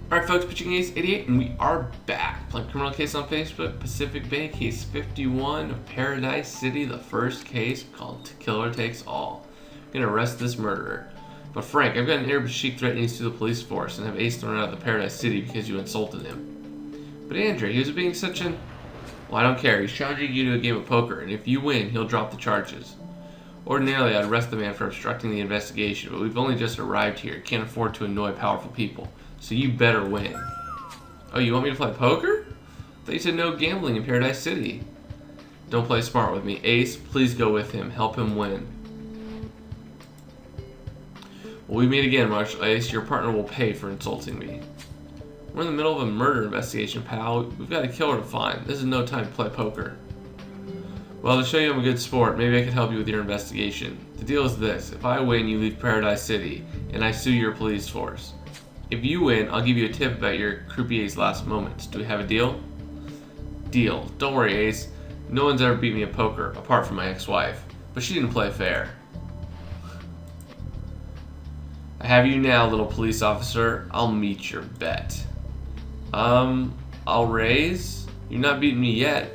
Alright folks, Pitching Ace 88, and we are back. Playing criminal case on Facebook, Pacific Bay, case 51 of Paradise City, the first case called Killer Takes All. I'm gonna arrest this murderer. But Frank, I've got an Arab sheik threatening you to the police force and have Ace thrown out of the Paradise City because you insulted him. But Andrew, he was being such an... Well, I don't care. He's challenging you to a game of poker, and if you win, he'll drop the charges. Ordinarily, I'd arrest the man for obstructing the investigation, but we've only just arrived here. Can't afford to annoy powerful people. So you better win. Oh, you want me to play poker? I thought you said no gambling in Paradise City. Don't play smart with me. Ace, please go with him. Help him win. Well, we meet again, Marshal Ace. Your partner will pay for insulting me. We're in the middle of a murder investigation, pal. We've got a killer to find. This is no time to play poker. Well, to show you I'm a good sport, maybe I could help you with your investigation. The deal is this. If I win, you leave Paradise City, and I sue your police force. If you win, I'll give you a tip about your croupier's last moments. Do we have a deal? Deal. Don't worry, Ace. No one's ever beat me at poker, apart from my ex-wife. But she didn't play fair. I have you now, little police officer. I'll meet your bet. I'll raise? You're not beating me yet.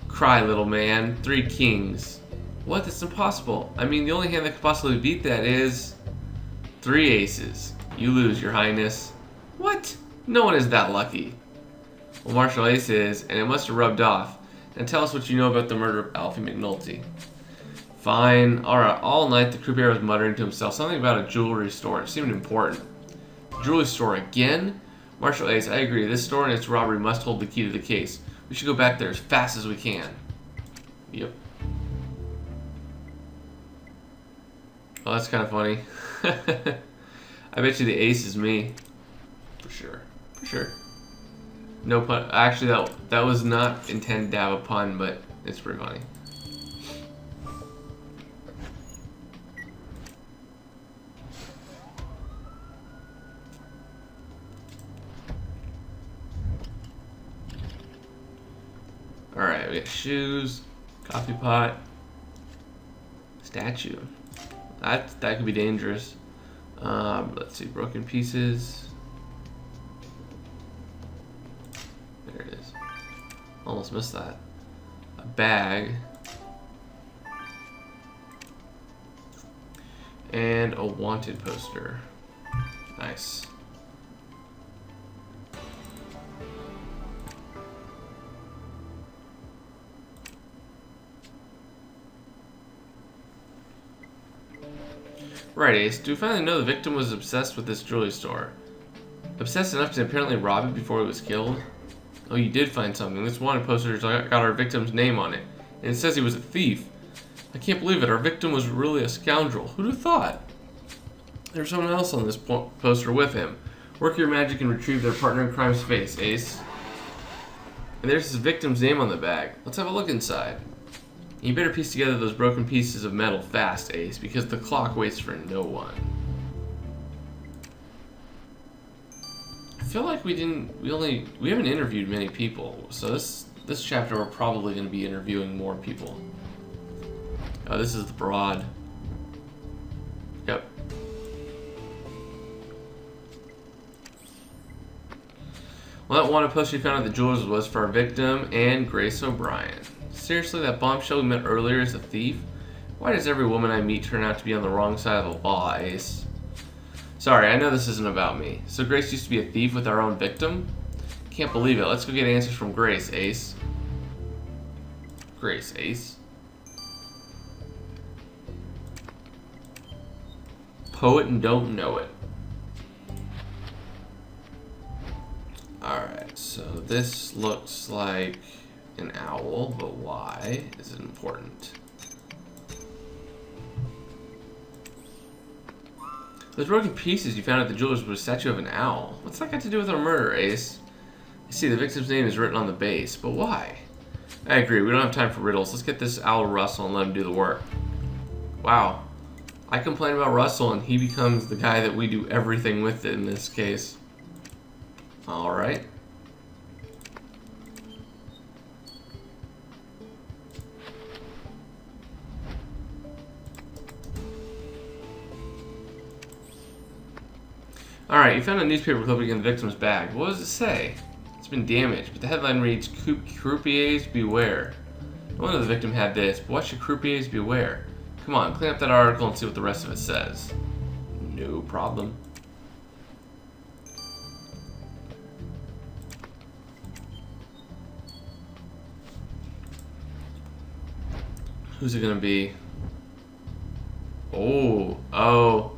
Cry, little man. 3 kings. What? That's impossible. I mean, the only hand that could possibly beat that is... 3 aces. You lose, your highness. What? No one is that lucky. Well, Marshal Ace is, and it must have rubbed off. And tell us what you know about the murder of Alfie McNulty. Fine. Alright, all night the croupier was muttering to himself something about a jewelry store. It seemed important. Jewelry store again? Marshal Ace, I agree. This store and its robbery must hold the key to the case. We should go back there as fast as we can. Yep. Oh, that's kind of funny. I bet you the ace is me. For sure. For sure. No pun. Actually, that was not intended to have a pun, but it's pretty funny. Alright, we got shoes, coffee pot, statue. That could be dangerous. Let's see, broken pieces. There it is. Almost missed that. A bag. And a wanted poster. Nice. Right, Ace. Do we finally know the victim was obsessed with this jewelry store? Obsessed enough to apparently rob it before he was killed? Oh, you did find something. This wanted poster has got our victim's name on it. And it says he was a thief. I can't believe it. Our victim was really a scoundrel. Who'd have thought? There's someone else on this poster with him. Work your magic and retrieve their partner in crime's face, Ace. And there's his victim's name on the bag. Let's have a look inside. You better piece together those broken pieces of metal fast, Ace, because the clock waits for no one. I feel like we haven't interviewed many people, so this chapter we're probably going to be interviewing more people. Oh, this is the broad. Yep. Well, that wanted poster you found at the jewelers was for our victim and Grace O'Brien. Seriously, that bombshell we met earlier is a thief? Why does every woman I meet turn out to be on the wrong side of the law, Ace? Sorry, I know this isn't about me. So Grace used to be a thief with our own victim? Can't believe it. Let's go get answers from Grace, Ace. Grace, Ace. Poet and don't know it. Alright, so this looks like an owl, but why is it important? Those broken pieces you found at the jeweler's were a statue of an owl. What's that got to do with our murder, Ace? I see the victim's name is written on the base, but why? I agree, we don't have time for riddles. Let's get this owl Russell and let him do the work. Wow. I complain about Russell and he becomes the guy that we do everything with in this case. Alright. Alright, you found a newspaper clipping in the victim's bag. What does it say? It's been damaged, but the headline reads, Croupiers beware. No wonder the victim had this, but what should croupiers beware? Come on, clean up that article and see what the rest of it says. No problem. Who's it gonna be? Oh.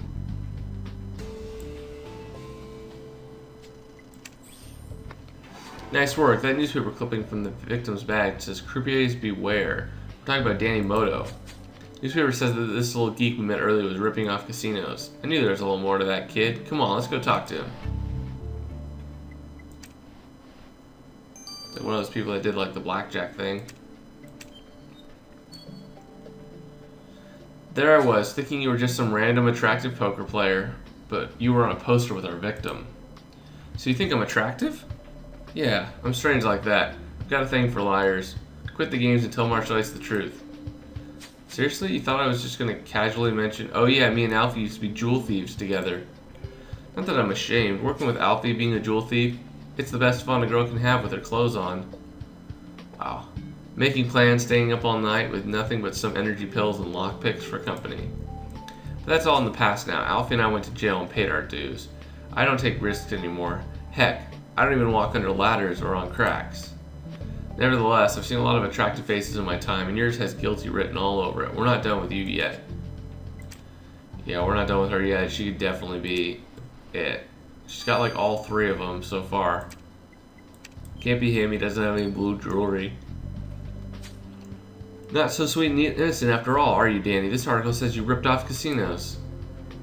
Nice work. That newspaper clipping from the victim's bag says, Croupiers beware. We're talking about Danny Moto. The newspaper says that this little geek we met earlier was ripping off casinos. I knew there was a little more to that kid. Come on, let's go talk to him. Like one of those people that did like the blackjack thing. There I was, thinking you were just some random attractive poker player, but you were on a poster with our victim. So you think I'm attractive? Yeah, I'm strange like that. I've got a thing for liars. Quit the games and tell Marshall Ace the truth. Seriously? You thought I was just gonna casually mention, oh yeah, me and Alfie used to be jewel thieves together. Not that I'm ashamed. Working with Alfie being a jewel thief, it's the best fun a girl can have with her clothes on. Wow. Making plans, staying up all night with nothing but some energy pills and lockpicks for company. But that's all in the past now. Alfie and I went to jail and paid our dues. I don't take risks anymore. Heck, I don't even walk under ladders or on cracks. Nevertheless, I've seen a lot of attractive faces in my time, and yours has guilty written all over it. We're not done with you yet. Yeah, we're not done with her yet. She could definitely be it. She's got like all three of them so far. Can't be him. He doesn't have any blue jewelry. Not so sweet and innocent after all, are you, Danny? This article says you ripped off casinos.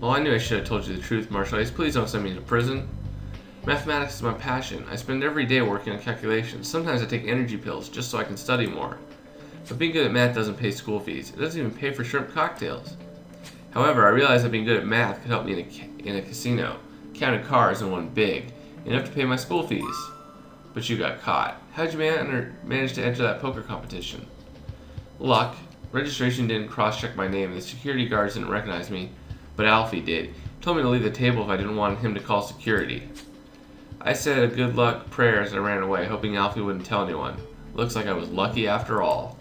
Well, I knew I should have told you the truth, Marshall Ace. Please don't send me to prison. Mathematics is my passion. I spend every day working on calculations. Sometimes I take energy pills just so I can study more. But being good at math doesn't pay school fees. It doesn't even pay for shrimp cocktails. However, I realized that being good at math could help me in a casino. Counted cars and won big. Enough to pay my school fees. But you got caught. How'd you manage to enter that poker competition? Luck. Registration didn't cross-check my name. The security guards didn't recognize me. But Alfie did. He told me to leave the table if I didn't want him to call security. I said a good luck prayer as I ran away, hoping Alfie wouldn't tell anyone. Looks like I was lucky after all.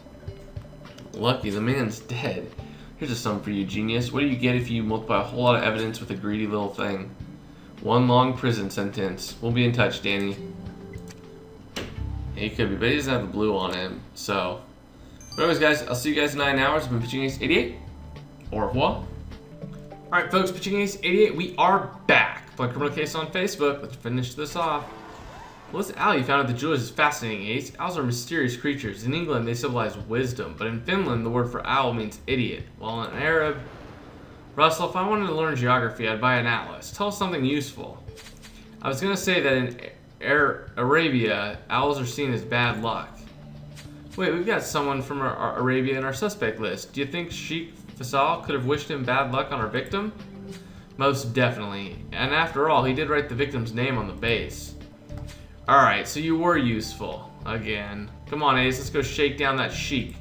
Lucky? The man's dead. Here's a sum for you, genius. What do you get if you multiply a whole lot of evidence with a greedy little thing? One long prison sentence. We'll be in touch, Danny. Yeah, he could be, but he doesn't have the blue on him, so. But anyways, guys, I'll see you guys in 9 hours. I've been Pitching Ace 88. Au revoir. Alright, folks, Pitching Ace 88, we are back. Play criminal case on Facebook. Let's finish this off. Well, this owl you found at the jewelers is fascinating, Ace. Owls are mysterious creatures. In England, they symbolize wisdom, but in Finland, the word for owl means idiot. While in Arab, Russell, if I wanted to learn geography, I'd buy an atlas. Tell us something useful. I was going to say that in Arabia, owls are seen as bad luck. Wait, we've got someone from Arabia in our suspect list. Do you think Sheikh Faisal could have wished him bad luck on our victim? Most definitely. And after all, he did write the victim's name on the base. Alright, so you were useful. Again. Come on, Ace, let's go shake down that Sheik.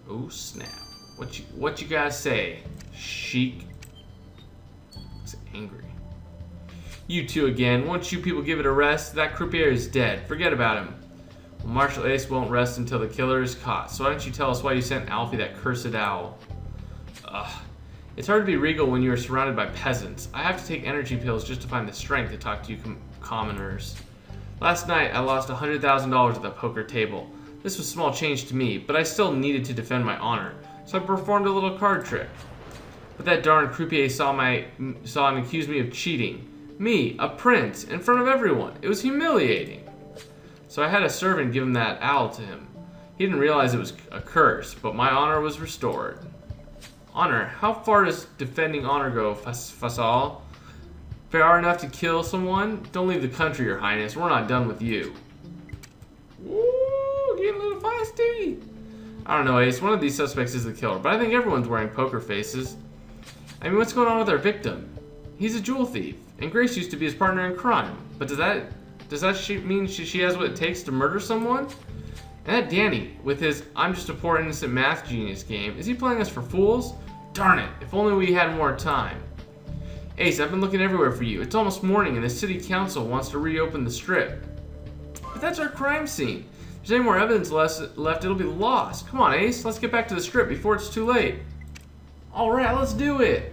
Oh, snap. What you gotta say, Sheik? He's angry. You two again. Once you people give it a rest, that croupier is dead. Forget about him. Well, Marshall Ace won't rest until the killer is caught. So why don't you tell us why you sent Alfie that cursed owl? Ugh. It's hard to be regal when you are surrounded by peasants. I have to take energy pills just to find the strength to talk to you commoners. Last night, I lost $100,000 at the poker table. This was small change to me, but I still needed to defend my honor, so I performed a little card trick. But that darn croupier saw and accused me of cheating. Me, a prince, in front of everyone. It was humiliating. So I had a servant give him that owl to him. He didn't realize it was a curse, but my honor was restored. Honor? How far does defending honor go, Faisal? Far enough to kill someone? Don't leave the country, Your Highness. We're not done with you. Ooh, getting a little feisty. I don't know, Ace. One of these suspects is the killer, but I think everyone's wearing poker faces. I mean, what's going on with our victim? He's a jewel thief, and Grace used to be his partner in crime. But does that mean she has what it takes to murder someone? And that Danny, with his I'm just a poor innocent math genius game, is he playing us for fools? Darn it, if only we had more time. Ace, I've been looking everywhere for you. It's almost morning and the city council wants to reopen the strip. But that's our crime scene. If there's any more evidence left, it'll be lost. Come on, Ace, let's get back to the strip before it's too late. Alright, let's do it.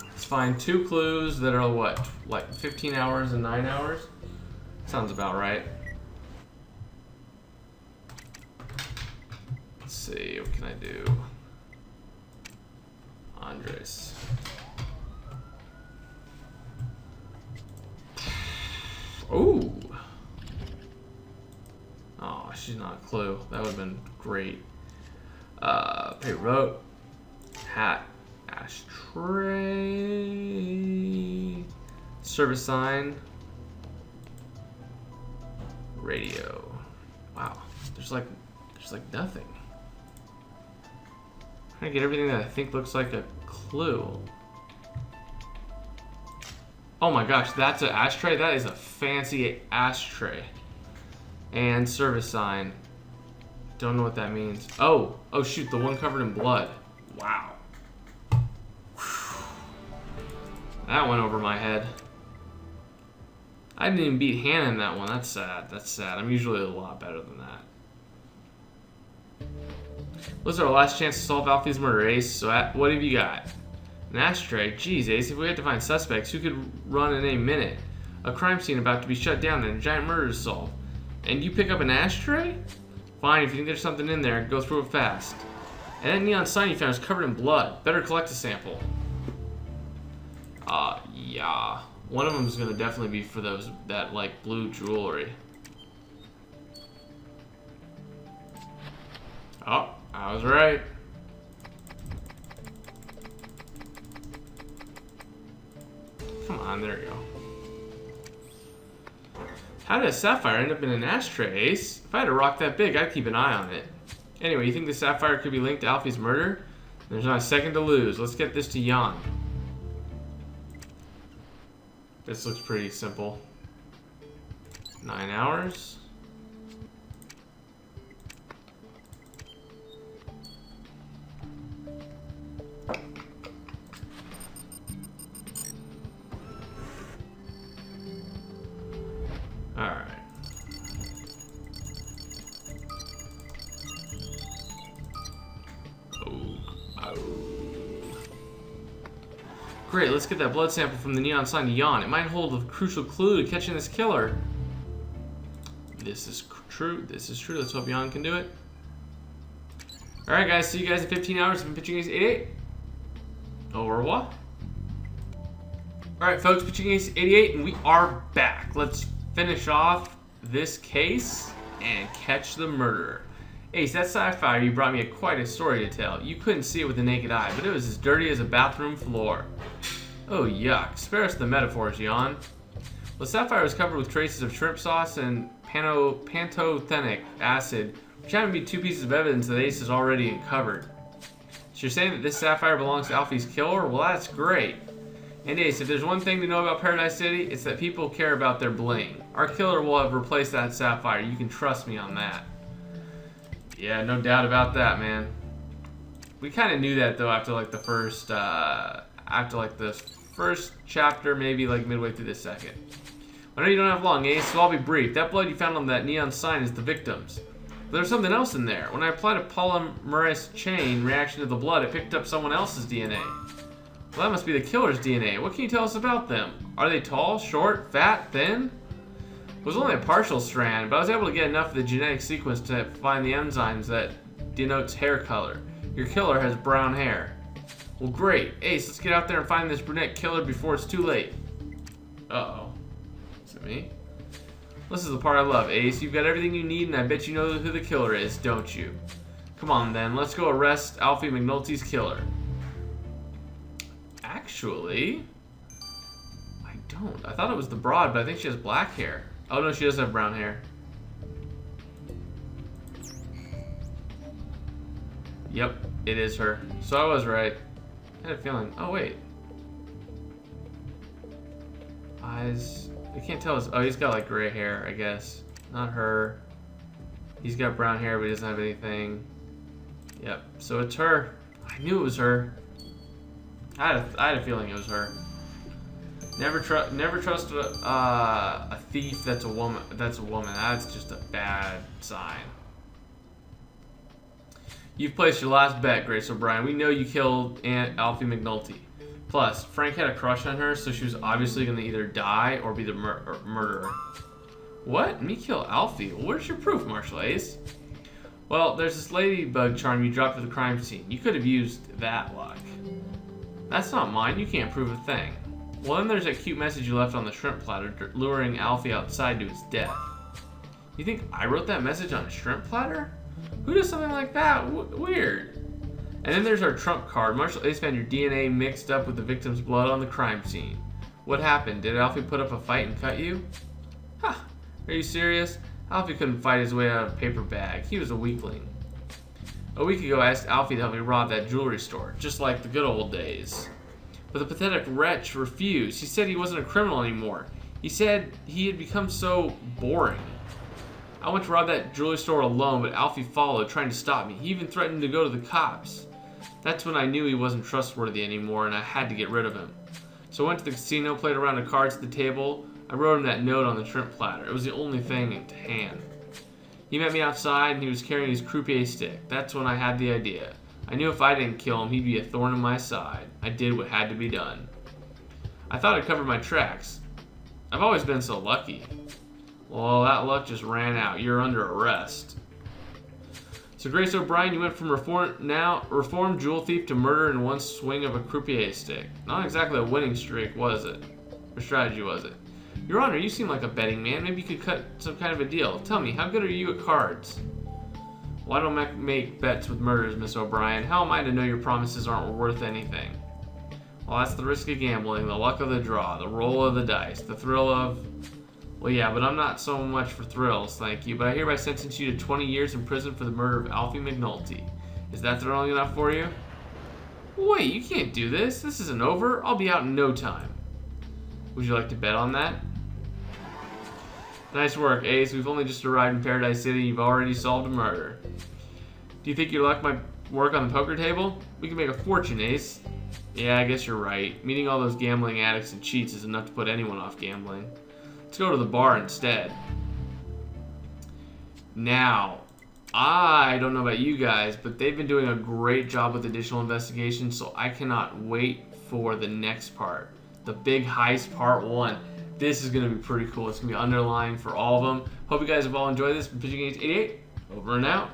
Let's find 2 clues that are what? Like 15 hours and 9 hours? Sounds about right. Let's see, what can I do? Andres. Ooh. Oh, she's not a clue. That would have been great. Pay rope. Hat. Ashtray. Service sign. Radio. Wow. There's like nothing. I'm trying to get everything that I think looks like a clue. Oh my gosh, that's an ashtray? That is a fancy ashtray. And service sign. Don't know what that means. Oh shoot, the one covered in blood. Wow. That went over my head. I didn't even beat Hannah in that one. That's sad. That's sad. I'm usually a lot better than that. This is our last chance to solve Alfie's murder, Ace. So what have you got? An ashtray? Jeez, Ace, if we had to find suspects, who could run in a minute? A crime scene about to be shut down and a giant murder to solve. And you pick up an ashtray? Fine, if you think there's something in there, go through it fast. And that neon sign you found is covered in blood. Better collect a sample. Yeah. One of them is gonna definitely be for that like blue jewelry. Oh, I was right. Come on, there you go. How did a sapphire end up in an ashtray, Ace? If I had a rock that big, I'd keep an eye on it. Anyway, you think the sapphire could be linked to Alfie's murder? There's not a second to lose. Let's get this to Jan. This looks pretty simple. 9 hours. Alright. Great, let's get that blood sample from the neon sign to Jan. It might hold a crucial clue to catching this killer. This is true. This is true. Let's hope Jan can do it. Alright guys, see you guys in 15 hours. I've been Pitching Ace 88. Au revoir. Alright folks, Pitching Ace 88 and we are back. Let's finish off this case and catch the murderer. Ace, that sapphire you brought me quite a story to tell. You couldn't see it with the naked eye, but it was as dirty as a bathroom floor. Oh yuck, spare us the metaphors, Jan. The sapphire was covered with traces of shrimp sauce and pantothenic acid, which happen to be 2 pieces of evidence that Ace has already uncovered. So you're saying that this sapphire belongs to Alfie's killer? Well, that's great. And Ace, if there's one thing to know about Paradise City, it's that people care about their bling. Our killer will have replaced that sapphire. You can trust me on that. Yeah, no doubt about that, man. We kind of knew that though after like the first chapter, maybe like midway through the second. I know you don't have long, Ace, so I'll be brief. That blood you found on that neon sign is the victim's. But there's something else in there. When I applied a polymerase chain reaction to the blood, it picked up someone else's DNA. Well, that must be the killer's DNA. What can you tell us about them? Are they tall, short, fat, thin? It was only a partial strand, but I was able to get enough of the genetic sequence to find the enzymes that denotes hair color. Your killer has brown hair. Well, great. Ace, let's get out there and find this brunette killer before it's too late. Uh-oh. Is it me? This is the part I love, Ace. You've got everything you need, and I bet you know who the killer is, don't you? Come on, then. Let's go arrest Alfie McNulty's killer. Actually, I don't. I thought it was the broad, but I think she has black hair. Oh, no, she does have brown hair. Yep, it is her. So I was right. I had a feeling. Oh, wait. Eyes. I can't tell. Oh, he's got like gray hair, I guess. Not her. He's got brown hair, but he doesn't have anything. Yep, so it's her. I knew it was her. I had a feeling it was her. Never trust a thief that's a woman. That's just a bad sign. You've placed your last bet, Grace O'Brien. We know you killed Aunt Alfie McNulty. Plus, Frank had a crush on her, so she was obviously going to either die or be the murderer. What? Me kill Alfie? Well, where's your proof, Marshal Ace? Well, there's this ladybug charm you dropped at the crime scene. You could have used that luck. That's not mine. You can't prove a thing. Well, then there's that cute message you left on the shrimp platter, luring Alfie outside to his death. You think I wrote that message on a shrimp platter? Who does something like that? Weird. And then there's our trump card. Marshal Ace found your DNA mixed up with the victim's blood on the crime scene. What happened? Did Alfie put up a fight and cut you? Huh. Are you serious? Alfie couldn't fight his way out of a paper bag. He was a weakling. A week ago, I asked Alfie to help me rob that jewelry store, just like the good old days. But the pathetic wretch refused. He said he wasn't a criminal anymore. He said he had become so boring. I went to rob that jewelry store alone, but Alfie followed, trying to stop me. He even threatened to go to the cops. That's when I knew he wasn't trustworthy anymore, and I had to get rid of him. So I went to the casino, played around the cards at the table. I wrote him that note on the shrimp platter. It was the only thing to hand. He met me outside, and he was carrying his croupier stick. That's when I had the idea. I knew if I didn't kill him, he'd be a thorn in my side. I did what had to be done. I thought I covered my tracks. I've always been so lucky. Well, that luck just ran out. You're under arrest. So Grace O'Brien, you went from reformed jewel thief to murder in one swing of a croupier stick. Not exactly a winning streak, was it? Or strategy, was it? Your Honor, you seem like a betting man. Maybe you could cut some kind of a deal. Tell me, how good are you at cards? Well, I don't make bets with murders, Miss O'Brien. How am I to know your promises aren't worth anything? Well, that's the risk of gambling, the luck of the draw, the roll of the dice, the thrill of... Well, yeah, but I'm not so much for thrills, thank you. But I hereby sentence you to 20 years in prison for the murder of Alfie McNulty. Is that thrilling enough for you? Wait, you can't do this. This isn't over. I'll be out in no time. Would you like to bet on that? Nice work, Ace. We've only just arrived in Paradise City and you've already solved a murder. Do you think your luck might work on the poker table? We can make a fortune, Ace. Yeah, I guess you're right. Meeting all those gambling addicts and cheats is enough to put anyone off gambling. Let's go to the bar instead. Now, I don't know about you guys, but they've been doing a great job with additional investigations, so I cannot wait for the next part. The Big Heist Part 1. This is going to be pretty cool. It's going to be underlined for all of them. Hope you guys have all enjoyed this. Pitching Games 88, over and out.